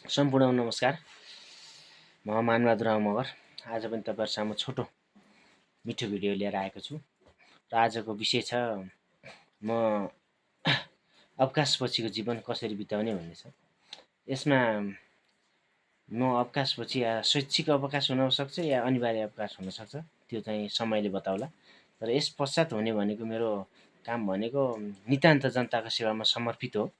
सम्पूर्ण नमस्कार। म मानबहादुर मगर आज पनि तपाईहरु सामु छोटो मिठो भिडियो लिएर आएको छु र आजको विषय छ म अवकाशपछिको जीवन कसरी बिताउने भन्ने छ। यसमा म अवकाशपछि शैक्षिक अवकाश हुन सक्छ या अनिवार्य अवकाश हुन सक्छ, त्यो चाहिँ समयले बताउला। तर यस पश्चात हुने भनेको मेरो काम भनेको नितान्त जनताको सेवामा समर्पित हो।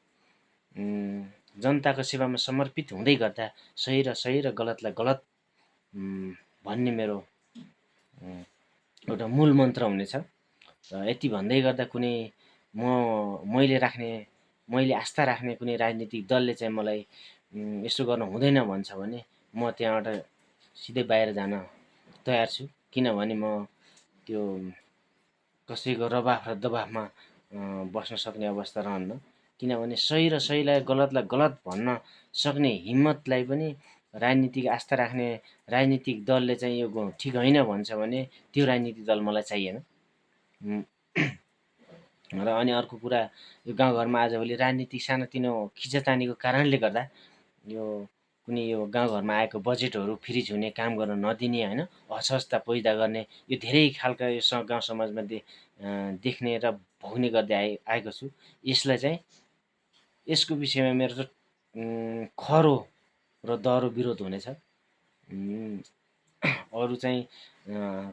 जनताको सेवामा समर्पित हुँदै गर्दा सही र गलतलाई गलत भन्ने मेरो एउटा मूल मन्त्र हुनेछ। र यति भन्दै गर्दा कुनै मैले आस्था राख्ने कुनै राजनीतिक दलले चाहिँ मलाई यसो गर्न हुँदैन भन्छ भने म त्यहाँबाट सिधै बाहिर जान तयार छु। किनभने म त्यो कसैको रबाफ र दबाफमा बस्न सक्ने अवस्था रहन्न। किनभने सही र सहीलाई गलतलाई गलत भन्न सक्ने हिम्मतलाई पनि राजनीतिक आस्था राख्ने राजनीतिक दलले चाहिँ यो ठिक होइन भन्छ भने त्यो राजनीतिक दल मलाई चाहिएन। र अनि अर्को कुरा, यो गाउँघरमा आजभोलि राजनीतिक सानोतिनो खिचातानीको कारणले गर्दा यो कुनै यो गाउँघरमा आएको बजेटहरू फ्रिज हुने, काम गर्न नदिने, होइन, असहजता पैदा गर्ने यो धेरै खालका यो गाउँ समाजमा देख्ने र भोग्ने गर्दै आएको छु। यसलाई चाहिँ यसको विषयमा मेरो चाहिँ खरो र दह्रो विरोध हुनेछ। अरू चाहिँ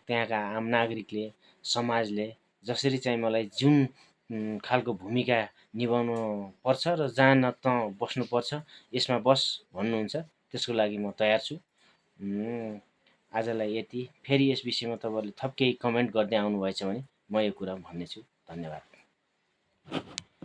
त्यहाँका आम नागरिकले, समाजले जसरी चाहिँ मलाई जुन खालको भूमिका निभाउनु पर्छ र जहाँ न तँ बस्नुपर्छ, यसमा बस भन्नुहुन्छ, त्यसको लागि म तयार छु। आजलाई यति। फेरि यस विषयमा तपाईँहरूले थप केही कमेन्ट गर्दै आउनुभएछ भने म यो कुरा भन्नेछु। धन्यवाद।